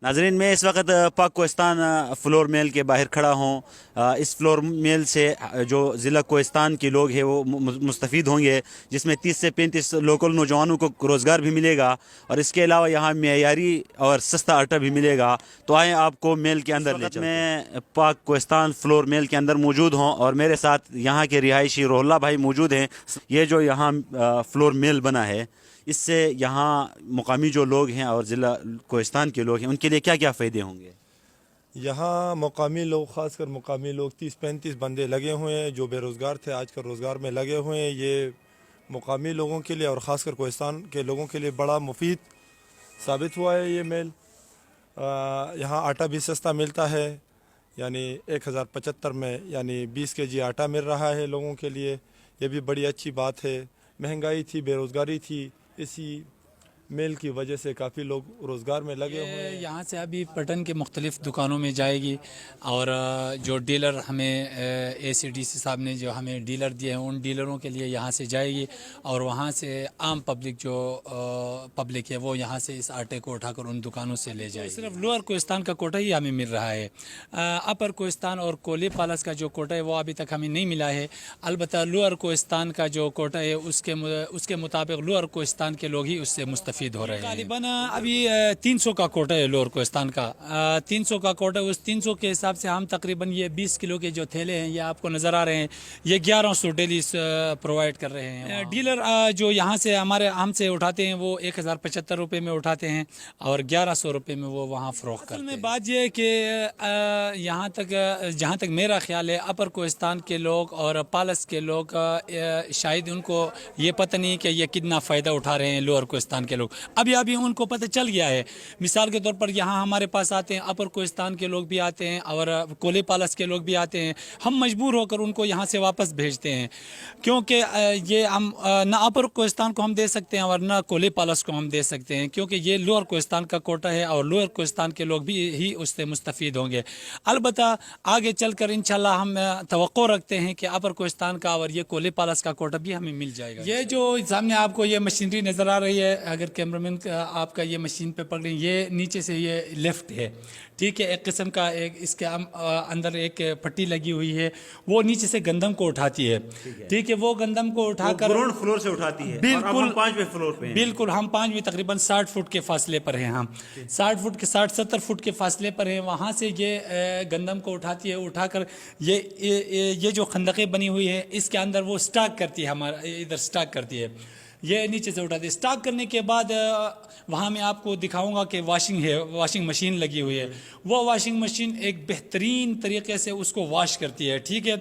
नाजरीन, मैं इस वक्त पाक कोहिस्तान फ़्लोर मेल के बाहर खड़ा हूँ। इस फ़्लोर मेल से जो ज़िला कोहिस्तान के लोग हैं वो मुस्तफ़ीद होंगे, जिसमें 30 से 35 लोकल नौजवानों को रोज़गार भी मिलेगा और इसके अलावा यहाँ मेयारी और सस्ता आटा भी मिलेगा। तो आए आपको मेल के अंदर ले चलते हैं। मैं पाक कोहिस्तान फ़्लोर मेल के अंदर मौजूद हूँ और मेरे साथ यहाँ के रिहायशी रोहल्ला भाई मौजूद हैं। ये जो यहाँ फ़्लोर मेल बना है, इससे यहाँ मुकामी जो लोग हैं और ज़िला कोहिस्तान के लोग हैं उनके लिए क्या क्या फ़ायदे होंगे? यहाँ मुकामी लोग, ख़ासकर मुकामी लोग 30-35 बंदे लगे हुए हैं जो बेरोज़गार थे, आजकल रोज़गार में लगे हुए हैं। ये मुकामी लोगों के लिए और ख़ासकर कोहिस्तान के लोगों के लिए बड़ा मुफीद साबित हुआ है ये मेल। यहाँ आटा भी सस्ता मिलता है, यानी 1075 में यानी 20 केजी आटा मिल रहा है लोगों के लिए। ये भी बड़ी अच्छी बात है। महंगाई थी, बेरोज़गारी थी, इसी मेल की वजह से काफ़ी लोग रोज़गार में लगे हुए हैं। यहाँ से अभी पटन के मुख्तलिफ़ दुकानों में जाएगी और जो डीलर हमें ACDC साहब ने जो हमें डीलर दिए हैं उन डीलरों के लिए यहाँ से जाएगी और वहाँ से आम पब्लिक जो पब्लिक है वो यहाँ से इस आटे को उठाकर उन दुकानों से ले जाएगी। सिर्फ लोअर कोहिस्तान का कोटा ही हमें मिल रहा है। अपर कोहिस्तान और कोली पालस का जो कोटा है वो अभी तक हमें नहीं मिला है। अलबत्ता लोअर कोहिस्तान का जो कोटा है उसके मुताबिक लोअर कोहिस्तान के लोग ही उससे मुस्तफ़ीद हो रहे हैं। गालिबन अभी 300 का कोटा है लोअर कोहिस्तान का। 300 का कोटा, उस 300 के हिसाब से हम तकरीबन ये 20 किलो के जो थैले हैं ये आपको नज़र आ रहे हैं, ये 1100 डेली प्रोवाइड कर रहे हैं। डीलर जो यहाँ से हमसे उठाते हैं वो 1075 रुपये में उठाते हैं और 1100 रुपये में वो वहाँ फ़रोख्त करते हैं। में बात यह है कि यहाँ तक जहाँ तक मेरा ख्याल है अपर कोहिस्तान के लोग और पालस के लोग शायद उनको ये पता नहीं कि ये कितना फ़ायदा उठा रहे हैं लोअर कोहिस्तान के लोग। अभी उनको पता चल गया है। मिसाल के तौर पर यहाँ हमारे पास आते हैं अपर कोहिस्तान के लोग भी आते हैं और कोले पालस के लोग भी आते हैं। हम मजबूर होकर उनको यहाँ से वापस भेजते हैं क्योंकि ये हम ना अपर कोहिस्तान को हम दे सकते हैं और ना कोले पालस को हम दे सकते हैं, क्योंकि ये लोअर कोहिस्तान का कोटा है और लोअर कोहिस्तान के लोग भी ही उससे मुस्तफ़ीद होंगे। अलबत्ता आगे चलकर इंशाल्लाह हम तवक्को रखते हैं कि अपर कोहिस्तान का और ये कोले पालस का कोटा भी हमें मिल जाएगा। ये जो सामने आपको ये मशीनरी नज़र आ रही है, अगर कैमरामैन आपका ये मशीन पे पकड़ें, ये नीचे से ये लेफ़्ट है, ठीक है, एक किस्म का एक इसके अंदर एक पट्टी लगी हुई है, वो नीचे से गंदम को उठाती है, ठीक है, वो गंदम को उठाकर ग्राउंड फ्लोर से उठाती है। बिल्कुल, और हम 5वें फ्लोर पे हैं। बिल्कुल हम 5वीं तकरीबन 60 फुट के फासले पर हैं। हम 60-70 फुट के फासले पर हैं। वहाँ से ये गंदम को उठाती है, उठाकर ये जो खंदकें बनी हुई है इसके अंदर वो स्टॉक करती है, हमारा इधर स्टॉक करती है, ये नीचे से उठाती है। स्टॉक करने के बाद वहाँ मैं आपको दिखाऊंगा कि वॉशिंग मशीन लगी हुई है। वो वॉशिंग मशीन एक बेहतरीन तरीके से उसको वॉश करती है, ठीक है,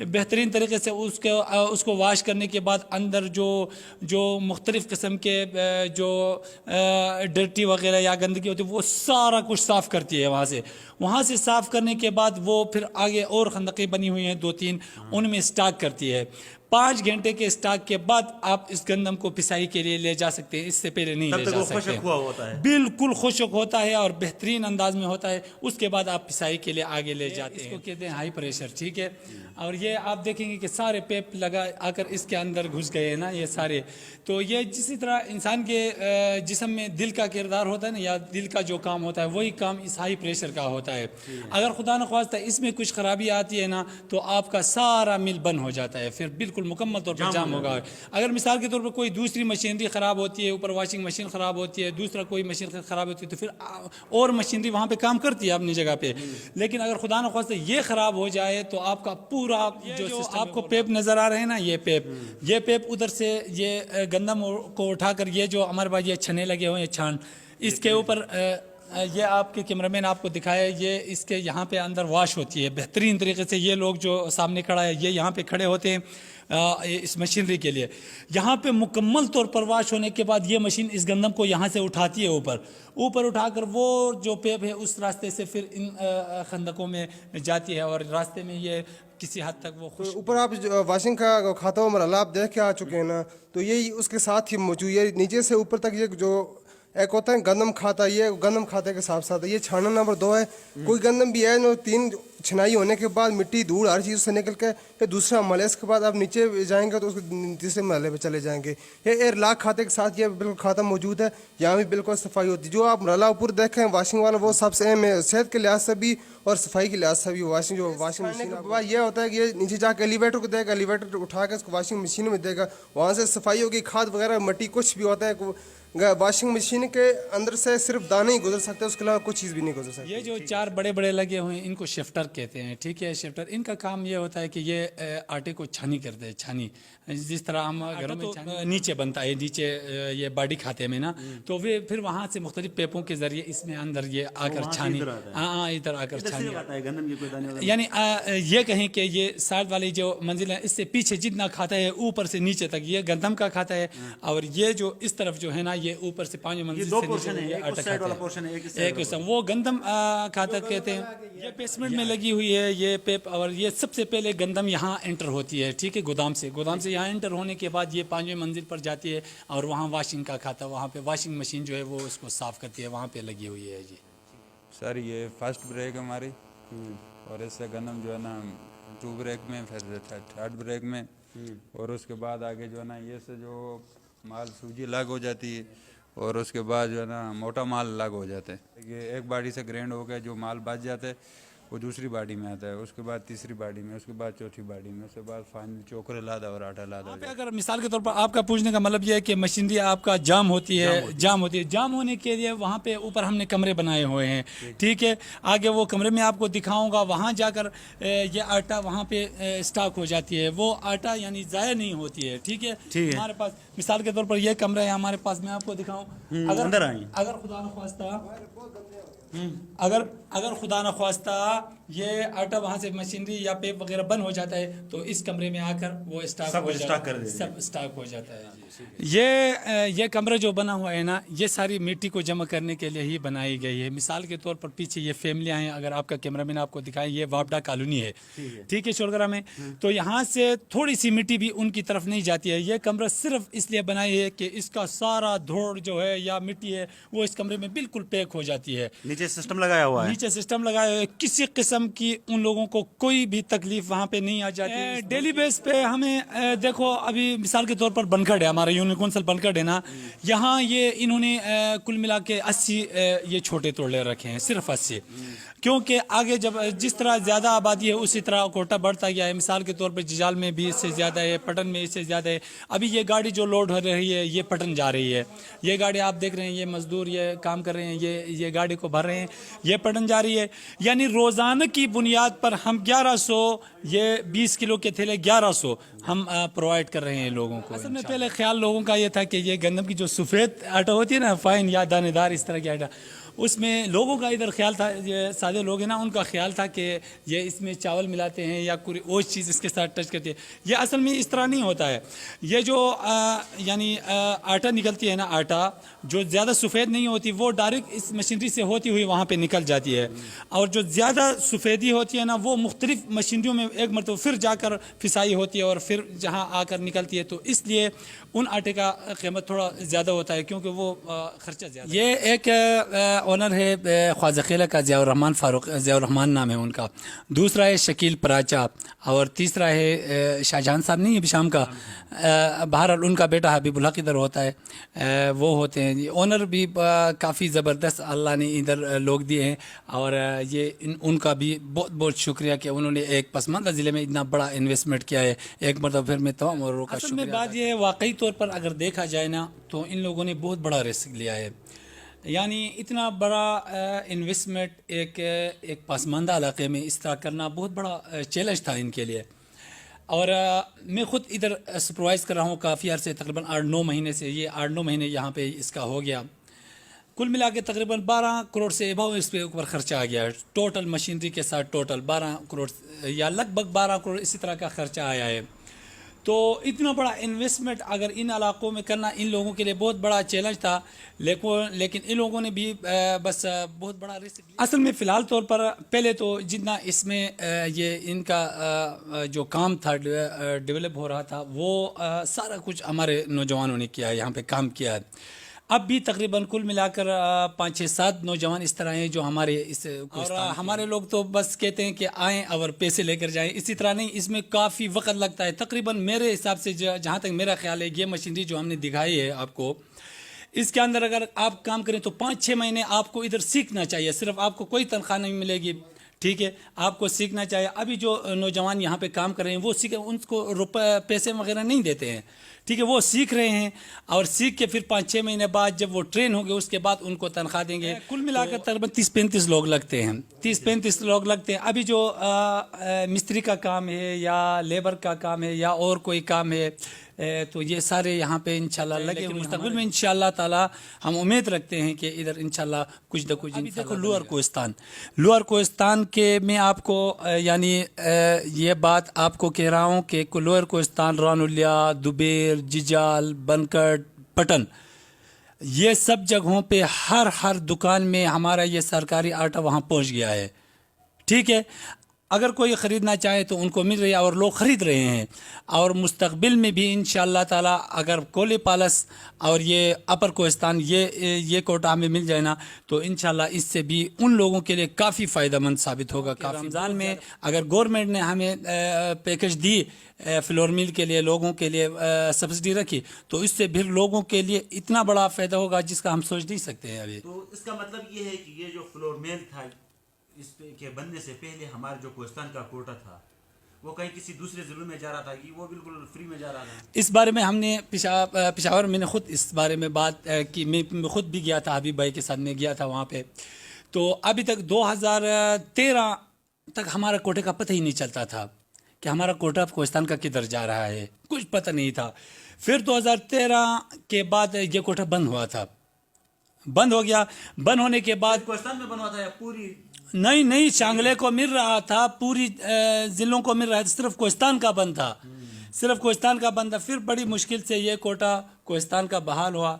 बेहतरीन तरीके से उसको वॉश करने के बाद अंदर जो मुख्तलिफ़ किस्म के जो डर्टी वगैरह या गंदगी होती है वो सारा कुछ साफ़ करती है। वहाँ से साफ़ करने के बाद वो फिर आगे और खंदकें बनी हुई हैं 2-3, उनमें स्टॉक करती है। 5 घंटे के स्टॉक के बाद आप इस गंदम को पिसाई के लिए ले जा सकते हैं, इससे पहले नहीं ले जा सकते। खुशक हुआ होता है, बिल्कुल खुशक होता है और बेहतरीन अंदाज में होता है। उसके बाद आप पिसाई के लिए आगे ले जाते हैं। इसको कहते हैं हाई प्रेशर, ठीक है। और ये आप देखेंगे कि सारे पेप लगा आकर इसके अंदर घुस गए हैं ना ये सारे। तो ये जिसी तरह इंसान के जिस्म में दिल का किरदार होता है ना, या दिल का जो काम होता है वही काम इस हाई प्रेशर का होता है। अगर खुदा न ख्वास्ता इसमें कुछ खराबी आती है ना तो आपका सारा मिल बंद हो जाता है, फिर बिल्कुल मुकम्मल तौर पर जाम होगा। अगर मिसाल के तौर पर कोई दूसरी मशीनरी ख़राब होती है, ऊपर वॉशिंग मशीन ख़राब होती है, दूसरा कोई मशीन ख़राब होती है, तो फिर और मशीनरी वहाँ पे काम करती है अपनी जगह पे। लेकिन अगर खुदा न ख्वास्ता ये ख़राब हो जाए तो आपका पूरा जो आपको पेप नज़र आ रहे हैं ना, ये पेप उधर से ये गंदम को उठाकर ये जो हमारे पास ये छने लगे हुए हैं छान, इसके ऊपर ये आपके कैमरामैन आपको दिखाया, ये इसके यहाँ पे अंदर वॉश होती है बेहतरीन तरीके से। ये लोग जो सामने खड़ा है ये यहाँ पे खड़े होते हैं इस मशीनरी के लिए। यहाँ पे मुकम्मल तौर पर वॉश होने के बाद ये मशीन इस गंदम को यहाँ से उठाती है, ऊपर उठाकर वो जो पेप है उस रास्ते से फिर इन खंदकों में जाती है और रास्ते में ये किसी हद तक वो तो ऊपर आप वॉशिंग का खाता हुआ मरहला आप देख के आ चुके हैं ना, तो ये उसके साथ ही मौजूद है। नीचे से ऊपर तक ये जो एक होता है गंदम खाता, ये गंदम खाते के साथ साथ ये छाना नंबर 2 है। कोई गंदम भी है नो 3 छिनाई होने के बाद मिट्टी धूल हर चीज़ से निकल के फिर दूसरा महल, इसके बाद आप नीचे जाएंगे तो उसके तीसरे महल पे चले जाएंगे। ये लाख खाते के साथ ये बिल्कुल खाता मौजूद है। यहाँ भी बिल्कुल सफाई होती है। जो आप रला ऊपर देखें वाशिंग वाला, वो सबसे अहम है सेहत के लिहाज से भी और सफाई के लिहाज से भी। वाशिंग मशीन के बाद ये होता है कि ये नीचे जाकर एलिवेटर को देगा, एलिवेटर उठा के उसको वाशिंग मशीन में देगा, वहाँ से सफाई होगी, खाद वगैरह मट्टी कुछ भी होता है वाशिंग मशीन के अंदर से सिर्फ दाने ही गुजर सकते हैं, उसके अलावा कुछ चीज़ भी नहीं गुजर सकती। ये जो 4 बड़े बड़े लगे हुए हैं इनको शिफ्टर कहते हैं, ठीक है। शिफ्टर इनका काम ये होता है कि ये आटे को छानी करते हैं। छानी जिस तरह हम घरों में नीचे बनता है, नीचे ये बाडी खाते में ना, तो वे फिर वहाँ से मुख्तलिफ पेपों के जरिए इसमें अंदर ये आकर छानी, हाँ इधर आकर छानी, यानी ये कहें कि ये साइड वाली जो मंजिल है इससे पीछे जितना खाता है ऊपर से नीचे तक ये गंदम का खाता है, और ये जो इस तरफ जो है ना ये ऊपर से 5 मंजिल से नीचे ये आटा खाता है। एक किस्म वो गंदम खाता कहते हैं। ये बेसमेंट में लगी हुई है ये पेप, और ये सबसे पहले गंदम यहाँ एंटर होती है, ठीक है, गोदाम से यहाँ एंटर होने के बाद ये 5वीं मंजिल पर जाती है और वहाँ वाशिंग का खाता, वहाँ पे वाशिंग मशीन जो है वो उसको साफ करती है, वहाँ पे लगी हुई है जी। सर ये फर्स्ट ब्रेक हमारी, और इससे गंदम जो है ना 2 ब्रेक में, फिर 3rd ब्रेक में, और उसके बाद आगे जो है ना ये से जो माल सूजी अलग हो जाती है, और उसके बाद जो है ना मोटा माल अलग हो जाता है। ये एक बाड़ी से ग्राइंड हो गया जो माल बच जाता है वो दूसरी बाड़ी में आता है, उसके बाद तीसरी बाड़ी में, उसके बाद चौथी बाड़ी में, उसके बाद फाइनल चोकरे लादा और आटा लादा हो जाता है। अगर मिसाल के तौर पर आपका पूछने का मतलब यह है कि मशीनरी आपका जाम होती है, जाम होने के लिए वहाँ पे ऊपर हमने कमरे बनाए हुए हैं, ठीक है। आगे वो कमरे में आपको दिखाऊंगा, वहाँ जाकर ये आटा वहाँ पे स्टॉक हो जाती है, वो आटा यानी ज़ाया नहीं होती है, ठीक है। हमारे पास मिसाल के तौर पर यह कमरा है हमारे पास, मैं आपको दिखाऊँ, अगर खुदा न ख्वास्ता ये आटा वहाँ से मशीनरी या पेप वगैरह बंद हो जाता है तो इस कमरे में आकर वो सब स्टॉक हो जाता है। ये कमरा जो बना हुआ है ना, ये सारी मिट्टी को जमा करने के लिए ही बनाई गई है। मिसाल के तौर पर पीछे ये फैमिलियाँ हैं, अगर आपका कैमरामैन आपको दिखाए, ये वापडा कॉलोनी है, ठीक है, शोरगरा में, तो यहाँ से थोड़ी सी मिट्टी भी उनकी तरफ नहीं जाती है। ये कमरा सिर्फ इसलिए बनाई है कि इसका सारा धूड़ जो है या मिट्टी है वो इस कमरे में बिल्कुल पैक हो जाती है। नीचे सिस्टम लगाया हुआ है, किसी किस्म की उन लोगों को कोई भी तकलीफ वहाँ पे नहीं आ जाती। डेली बेस पे हमें देखो, अभी मिसाल के तौर पर बनखड़ है, हमारा यूनियन कौंसिल बनखड़ है ना, यहाँ ये इन्होंने कुल मिला के 80 ये छोटे तोड़े रखे हैं, सिर्फ 80, क्योंकि आगे जब जिस तरह ज़्यादा आबादी है उसी तरह कोटा बढ़ता गया है। मिसाल के तौर पर जिजाल में भी इससे ज़्यादा है, पटन में इससे ज़्यादा है। अभी ये गाड़ी जो लोड हो रही है ये पटन जा रही है, ये गाड़ी आप देख रहे हैं, ये मजदूर ये काम कर रहे हैं, ये गाड़ी को भर रहे हैं, ये पटन जा रही है। यानी रोज़ाना की बुनियाद पर हम 1100 ये 20 किलो के थैले 1100 हम प्रोवाइड कर रहे हैं लोगों को। असल में पहले ख्याल लोगों का ये था कि ये गंदम की जो सफ़ेद आटा होती है ना, फाइन या दानेदार इस तरह की आटा, उसमें लोगों का इधर ख्याल था, ये सादे लोग हैं ना, उनका ख्याल था कि ये इसमें चावल मिलाते हैं या कोई और चीज़ इसके साथ टच करती है। ये असल में इस तरह नहीं होता है। ये जो यानी आटा निकलती है ना, आटा जो ज़्यादा सफ़ेद नहीं होती वो डायरेक्ट इस मशीनरी से होती हुई वहाँ पे निकल जाती है, और जो ज़्यादा सफ़ेदी होती है ना वो मुख्तलिफ मशीनरियों में एक मरतबा फिर जाकर फिसाई होती है और फिर जहाँ आकर निकलती है, तो इसलिए उन आटे का कीमत थोड़ा ज़्यादा होता है क्योंकि वो ख़र्चा ज़्यादा। ये एक ओनर है ख्वाजा किला का, ज़ियाउर रहमान नाम है उनका, दूसरा है शकील पराचा, और तीसरा है शाहजहान साहब नहीं है बिशाम का, बहरहाल उनका बेटा हबीबुल हक इधर होता है, वो होते हैं ओनर भी। काफ़ी ज़बरदस्त अल्लाह ने इधर लोग दिए हैं, और ये उनका भी बहुत बहुत शुक्रिया कि उन्होंने एक पसमानदा ज़िले में इतना बड़ा इन्वेस्टमेंट किया है। एक मतलब फिर मैं तमाम औरों का शुक्रिया। बात ये है, वाकई तौर पर अगर देखा जाए ना तो इन लोगों ने बहुत बड़ा रिस्क लिया है, यानी इतना बड़ा इन्वेस्टमेंट एक पसमानदा इलाके में इस तरह करना बहुत बड़ा चैलेंज था इनके लिए। और मैं ख़ुद इधर सुपरवाइज़ कर रहा हूँ काफ़ी अरसे, तकरीबन 8-9 महीने से, ये 8-9 महीने यहाँ पे इसका हो गया। कुल मिला के तकरीबन 12 करोड़ से अबव इस पे ऊपर खर्चा आ गया है, टोटल मशीनरी के साथ टोटल 12 करोड़ या लगभग 12 करोड़ इसी तरह का खर्चा आया है। तो इतना बड़ा इन्वेस्टमेंट अगर इन इलाकों में करना इन लोगों के लिए बहुत बड़ा चैलेंज था, लेकिन इन लोगों ने भी बस बहुत बड़ा रिस्क लिया। असल में फ़िलहाल तौर पर पहले तो जितना इसमें ये इनका जो काम था डेवलप हो रहा था वो सारा कुछ हमारे नौजवानों ने किया है, यहाँ पे काम किया है। اب بھی تقریباً کل ملا کر 5-6-7 نوجوان اس طرح ہیں جو ہمارے اس اور ہمارے لوگ تو بس کہتے ہیں کہ آئیں اور پیسے لے کر جائیں، اسی طرح نہیں، اس میں کافی وقت لگتا ہے. تقریباً میرے حساب سے جہاں تک میرا خیال ہے، یہ مشینری جو ہم نے دکھائی ہے آپ کو، اس کے اندر اگر آپ کام کریں تو 5-6 مہینے آپ کو ادھر سیکھنا چاہیے. صرف آپ کو کوئی تنخواہ نہیں ملے گی، ٹھیک ہے، آپ کو سیکھنا چاہیے. ابھی جو نوجوان یہاں پہ کام کر رہے ہیں وہ ان کو پیسے وغیرہ نہیں دیتے ہیں، ٹھیک ہے، وہ سیکھ رہے ہیں اور سیکھ کے پھر 5-6 مہینے بعد جب وہ ٹرین ہوں گے اس کے بعد ان کو تنخواہ دیں گے. کل ملا کر تقریباً 30-35 لوگ لگتے ہیں، 30-35 لوگ لگتے ہیں. ابھی جو مستری کا کام ہے یا لیبر کا کام ہے یا اور کوئی کام ہے تو یہ سارے یہاں پہ انشاءاللہ لگے ہوئے. مستقبل میں انشاءاللہ تعالی ہم امید رکھتے ہیں کہ ادھر انشاءاللہ کچھ نہ کچھ. دیکھو لوئر کوہستان کے میں آپ کو یعنی یہ بات آپ کو کہہ رہا ہوں کہ لوئر کوہستان، رانولیا، دوبیر، ججال، بنکٹ، پٹن، یہ سب جگہوں پہ ہر دکان میں ہمارا یہ سرکاری آٹا وہاں پہنچ گیا ہے، ٹھیک ہے. اگر کوئی خریدنا چاہے تو ان کو مل رہی ہے اور لوگ خرید رہے ہیں. اور مستقبل میں بھی انشاءاللہ تعالی اگر کولے پالس اور یہ اپر کوہستان یہ کوٹا ہمیں مل جائے نا تو انشاءاللہ اس سے بھی ان لوگوں کے لیے کافی فائدہ مند ثابت ہوگا. رمضان میں اگر گورنمنٹ نے ہمیں پیکج دی فلور میل کے لیے، لوگوں کے لیے سبسڈی رکھی تو اس سے پھر لوگوں کے لیے اتنا بڑا فائدہ ہوگا جس کا ہم سوچ نہیں سکتے ہیں ابھی. تو اس کا مطلب یہ ہے کہ یہ جو فلور میل تھا، اس کے بننے سے پہلے ہمارا جو کوہستان کا کوٹا تھا وہ کہیں کسی دوسرے ضلع میں جا رہا تھا کہ وہ بالکل فری میں جا رہا تھا؟ اس بارے میں ہم نے پشاور میں نے خود اس بارے میں بات کی. میں خود بھی گیا تھا، حبیب بھائی کے ساتھ میں گیا تھا وہاں پہ. تو ابھی تک 2013 تک ہمارا کوٹے کا پتہ ہی نہیں چلتا تھا کہ ہمارا کوٹا کوہستان کا کدھر جا رہا ہے، کچھ پتہ نہیں تھا. پھر 2013 کے بعد یہ کوٹا بند ہوا تھا، بند ہو گیا. بند ہونے کے بعد کوہستان میں بنوا تھا یا پوری؟ نہیں شانگلے کو مل رہا تھا، پوری ضلعوں کو مل رہا تھا، صرف کوہستان کا بند تھا، صرف کوہستان کا بند تھا. پھر بڑی مشکل سے یہ کوٹا کوہستان کا بحال ہوا.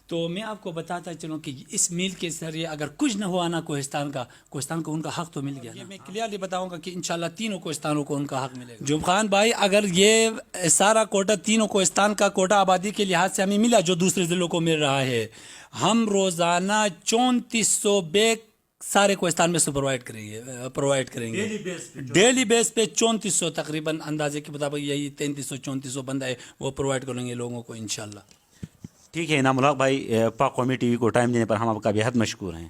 تو میں آپ کو بتاتا چلوں کہ اس میل کے ذریعے اگر کچھ نہ ہوا نا کوہستان کو ان کا حق تو مل گیا. یہ میں کلیئرلی بتاؤں گا کہ انشاءاللہ تینوں کوہستانوں کو ان کا حق ملے گا. جب خان بھائی اگر یہ سارا کوٹا تینوں کوہستان کا کوٹا آبادی کے لحاظ سے ہمیں ملا جو دوسرے ضلعوں کو مل رہا ہے، ہم روزانہ 3400 بیگ سارے کوہستان میں سے پرووائڈ کریں گے ڈیلی بیس پہ 3400 تقریباً اندازے کے مطابق یہی 3300-3400 بندہ ہے وہ پرووائڈ کریں گے لوگوں کو انشاءاللہ. ٹھیک ہے انعام الحق بھائی، پاک قومی ٹی وی کو ٹائم دینے پر ہم آپ کا بے حد مشکور ہیں.